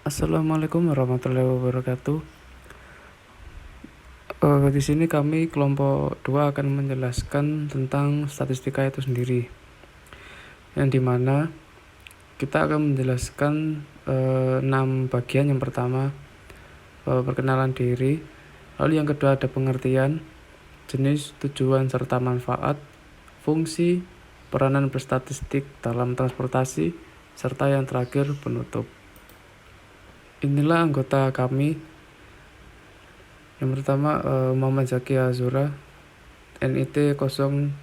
Assalamualaikum warahmatullahi wabarakatuh. Di sini kami kelompok 2 akan menjelaskan tentang statistika itu sendiri. Yang dimana kita akan menjelaskan 6 bagian. Yang pertama perkenalan diri, lalu yang kedua ada pengertian, jenis, tujuan serta manfaat, fungsi, peranan berstatistik dalam transportasi, serta yang terakhir penutup. Inilah anggota kami. Yang pertama Muhammad Zaki Azura, NIT 0820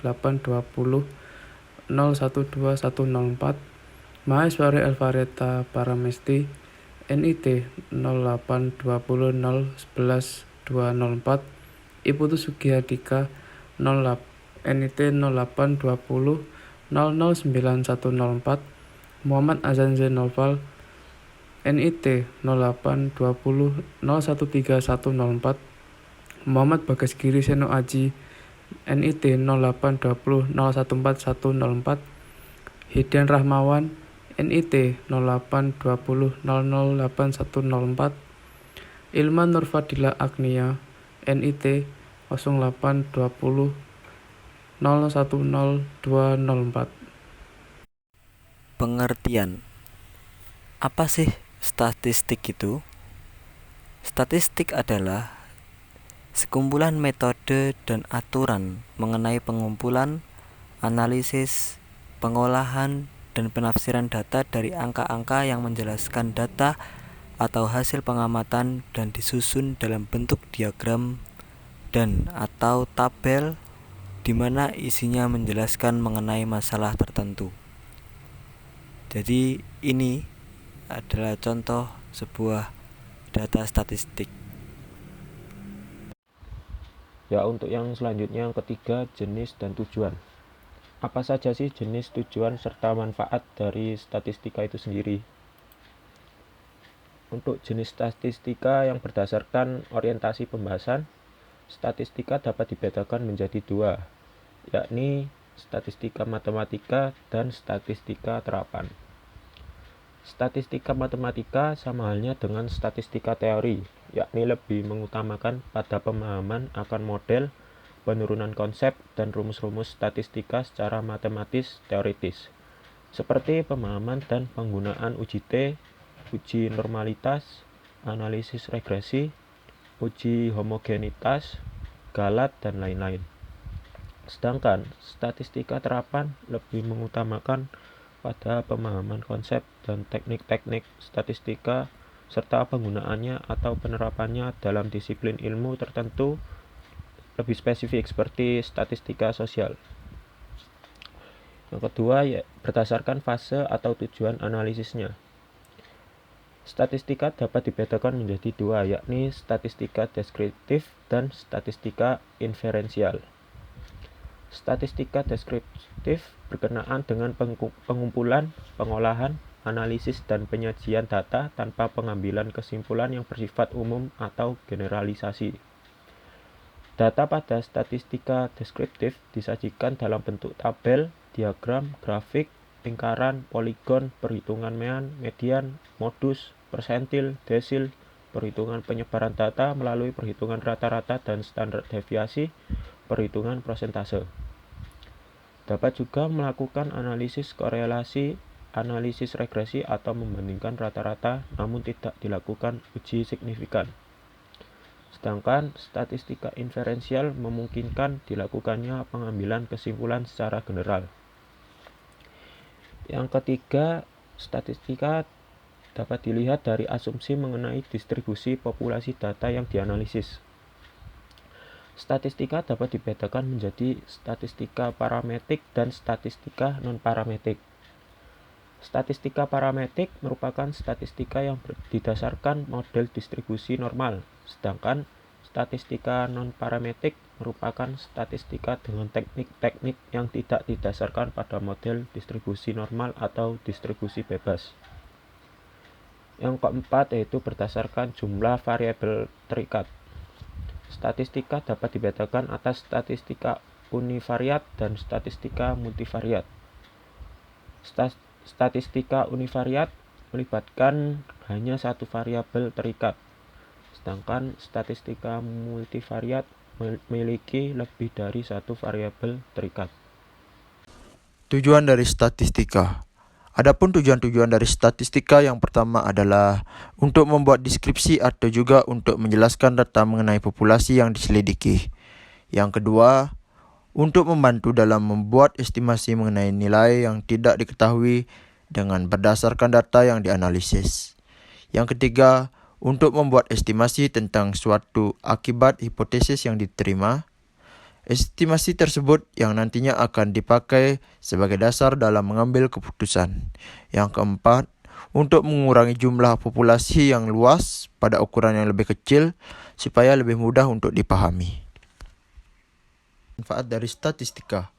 012104, Maheswari Elvareta Paramesti, NIT 0820 011 204, Iputu Sugiyadika NIT 0820 009104, Muhammad Azan Zainalval, NIT 0820 013104, Muhammad Bagas Giri Seno Aji, NIT 0820 014104, Hidian Rahmawan, NIT 0820 008104, Ilman Nurfadila Agnia, NIT 0820 010204. Pengertian. Apa sih statistik itu? Statistik adalah sekumpulan metode dan aturan mengenai pengumpulan, analisis, pengolahan, dan penafsiran data dari angka-angka yang menjelaskan data atau hasil pengamatan dan disusun dalam bentuk diagram dan atau tabel di mana isinya menjelaskan mengenai masalah tertentu. Jadi ini adalah contoh sebuah data statistik. Ya, untuk yang selanjutnya, yang ketiga, jenis dan tujuan. Apa saja sih jenis, tujuan, serta manfaat dari statistika itu sendiri? Untuk jenis statistika yang berdasarkan orientasi pembahasan, statistika dapat dibedakan menjadi dua, yakni statistika matematika dan statistika terapan. Statistika matematika sama halnya dengan statistika teori, yakni lebih mengutamakan pada pemahaman akan model, penurunan konsep, dan rumus-rumus statistika secara matematis teoritis, seperti pemahaman dan penggunaan uji T, uji normalitas, analisis regresi, uji homogenitas, galat, dan lain-lain. Sedangkan statistika terapan lebih mengutamakan pada pemahaman konsep dan teknik-teknik statistika serta penggunaannya atau penerapannya dalam disiplin ilmu tertentu lebih spesifik seperti statistika sosial. Yang kedua, berdasarkan fase atau tujuan analisisnya. Statistika dapat dibedakan menjadi dua, yakni statistika deskriptif dan statistika inferensial. Statistika deskriptif berkenaan dengan pengumpulan, pengolahan, analisis, dan penyajian data tanpa pengambilan kesimpulan yang bersifat umum atau generalisasi. Data pada statistika deskriptif disajikan dalam bentuk tabel, diagram, grafik, lingkaran, poligon, perhitungan median, modus, persentil, desil, perhitungan penyebaran data melalui perhitungan rata-rata dan standar deviasi, perhitungan prosentase. Dapat juga melakukan analisis korelasi, analisis regresi, atau membandingkan rata-rata namun tidak dilakukan uji signifikan. Sedangkan statistika inferensial memungkinkan dilakukannya pengambilan kesimpulan secara general. Yang ketiga, statistika dapat dilihat dari asumsi mengenai distribusi populasi data yang dianalisis. Statistika dapat dibedakan menjadi statistika parametrik dan statistika non-parametrik. Statistika parametrik merupakan statistika yang didasarkan model distribusi normal, sedangkan statistika non-parametrik merupakan statistika dengan teknik-teknik yang tidak didasarkan pada model distribusi normal atau distribusi bebas. Yang keempat yaitu berdasarkan jumlah variabel terikat. Statistika dapat dibedakan atas statistika univariat dan statistika multivariat. Statistika univariat melibatkan hanya satu variabel terikat, sedangkan statistika multivariat memiliki lebih dari satu variabel terikat. Tujuan dari statistika. Adapun tujuan-tujuan dari statistika yang pertama adalah untuk membuat deskripsi atau juga untuk menjelaskan data mengenai populasi yang diselidiki. Yang kedua, untuk membantu dalam membuat estimasi mengenai nilai yang tidak diketahui dengan berdasarkan data yang dianalisis. Yang ketiga, untuk membuat estimasi tentang suatu akibat hipotesis yang diterima. Estimasi tersebut yang nantinya akan dipakai sebagai dasar dalam mengambil keputusan. Yang keempat, untuk mengurangi jumlah populasi yang luas pada ukuran yang lebih kecil supaya lebih mudah untuk dipahami. Manfaat dari statistika.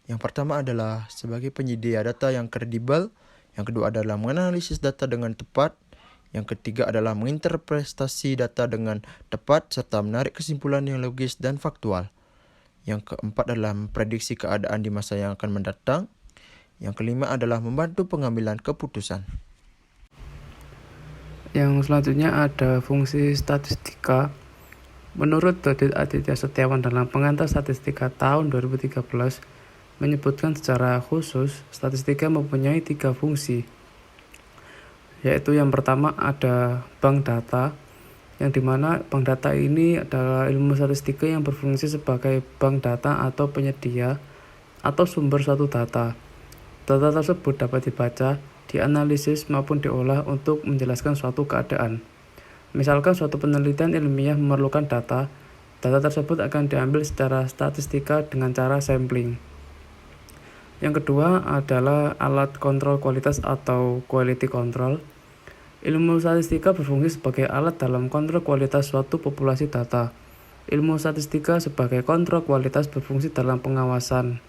Yang pertama adalah sebagai penyedia data yang kredibel, yang kedua adalah menganalisis data dengan tepat, yang ketiga adalah menginterpretasi data dengan tepat serta menarik kesimpulan yang logis dan faktual. Yang keempat adalah memprediksi keadaan di masa yang akan mendatang. Yang kelima adalah membantu pengambilan keputusan. Yang selanjutnya ada fungsi statistika. Menurut Dodit Aditya Setiawan dalam pengantar statistika tahun 2013, menyebutkan secara khusus statistika mempunyai 3 fungsi, yaitu yang pertama ada bank data, yang dimana bank data ini adalah ilmu statistika yang berfungsi sebagai bank data atau penyedia atau sumber suatu data. Data tersebut dapat dibaca, dianalisis maupun diolah untuk menjelaskan suatu keadaan. Misalkan suatu penelitian ilmiah memerlukan data tersebut akan diambil secara statistika dengan cara sampling. Yang kedua adalah alat kontrol kualitas atau quality control. Ilmu statistika berfungsi sebagai alat dalam kontrol kualitas suatu populasi data. Ilmu statistika sebagai kontrol kualitas berfungsi dalam pengawasan.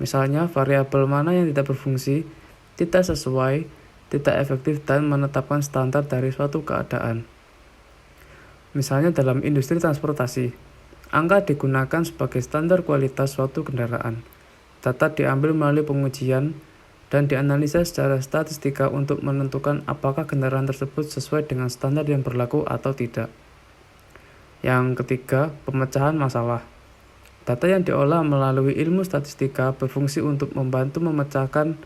Misalnya, variabel mana yang tidak berfungsi, tidak sesuai, tidak efektif, dan menetapkan standar dari suatu keadaan. Misalnya dalam industri transportasi, angka digunakan sebagai standar kualitas suatu kendaraan. Data diambil melalui pengujian dan dianalisa secara statistika untuk menentukan apakah kendaraan tersebut sesuai dengan standar yang berlaku atau tidak. Yang ketiga, pemecahan masalah. Data yang diolah melalui ilmu statistika berfungsi untuk membantu memecahkan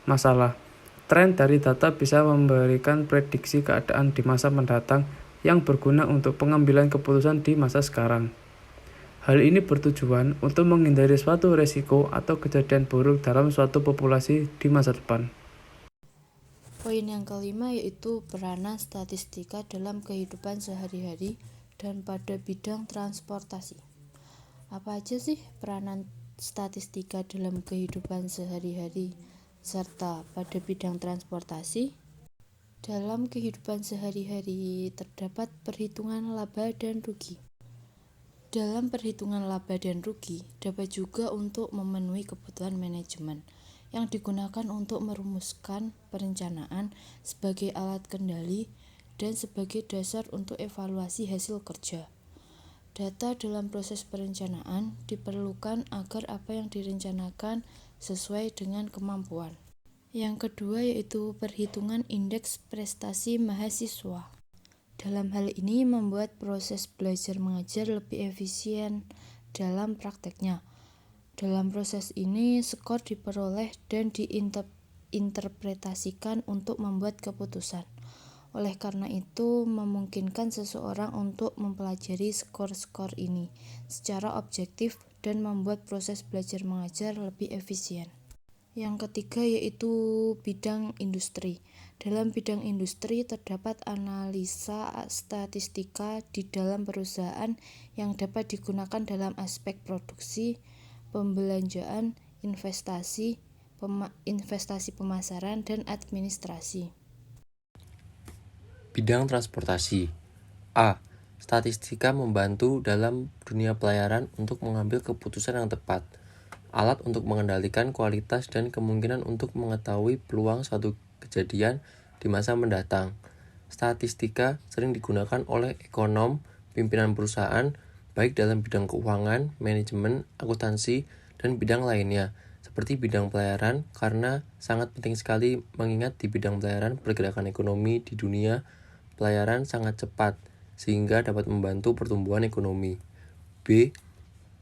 masalah. Tren dari data bisa memberikan prediksi keadaan di masa mendatang yang berguna untuk pengambilan keputusan di masa sekarang. Hal ini bertujuan untuk menghindari suatu resiko atau kejadian buruk dalam suatu populasi di masa depan. Poin yang kelima yaitu peranan statistika dalam kehidupan sehari-hari dan pada bidang transportasi. Apa aja sih peranan statistika dalam kehidupan sehari-hari serta pada bidang transportasi? Dalam kehidupan sehari-hari terdapat perhitungan laba dan rugi. Dalam perhitungan laba dan rugi dapat juga untuk memenuhi kebutuhan manajemen yang digunakan untuk merumuskan perencanaan sebagai alat kendali dan sebagai dasar untuk evaluasi hasil kerja. Data dalam proses perencanaan diperlukan agar apa yang direncanakan sesuai dengan kemampuan. Yang kedua yaitu perhitungan indeks prestasi mahasiswa. Dalam hal ini membuat proses belajar mengajar lebih efisien dalam prakteknya. Dalam proses ini skor diperoleh dan diinterpretasikan untuk membuat keputusan. Oleh karena itu memungkinkan seseorang untuk mempelajari skor-skor ini secara objektif dan membuat proses belajar mengajar lebih efisien. Yang ketiga yaitu bidang industri. Dalam bidang industri terdapat analisa statistika di dalam perusahaan yang dapat digunakan dalam aspek produksi, pembelanjaan, investasi pemasaran, dan administrasi. Bidang transportasi. A. Statistika membantu dalam dunia pelayaran untuk mengambil keputusan yang tepat. Alat untuk mengendalikan kualitas dan kemungkinan untuk mengetahui peluang suatu kejadian di masa mendatang. Statistika sering digunakan oleh ekonom, pimpinan perusahaan, baik dalam bidang keuangan, manajemen, akuntansi, dan bidang lainnya, seperti bidang pelayaran, karena sangat penting sekali mengingat di bidang pelayaran pergerakan ekonomi di dunia pelayaran sangat cepat, sehingga dapat membantu pertumbuhan ekonomi. B.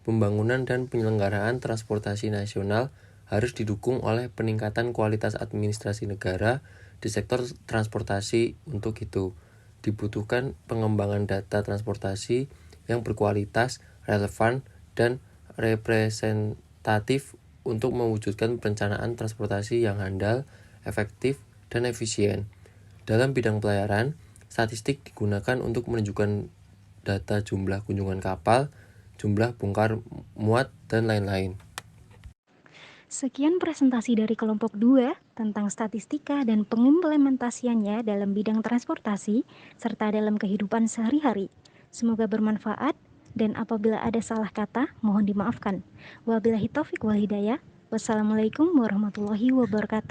Pembangunan dan penyelenggaraan transportasi nasional harus didukung oleh peningkatan kualitas administrasi negara di sektor transportasi. Untuk itu, dibutuhkan pengembangan data transportasi yang berkualitas, relevan, dan representatif untuk mewujudkan perencanaan transportasi yang handal, efektif, dan efisien. Dalam bidang pelayaran, statistik digunakan untuk menunjukkan data jumlah kunjungan kapal, jumlah bongkar muat, dan lain-lain. Sekian presentasi dari kelompok 2 tentang statistika dan pengimplementasiannya dalam bidang transportasi serta dalam kehidupan sehari-hari. Semoga bermanfaat dan apabila ada salah kata mohon dimaafkan. Wabillahi taufik wal hidayah. Wassalamualaikum warahmatullahi wabarakatuh.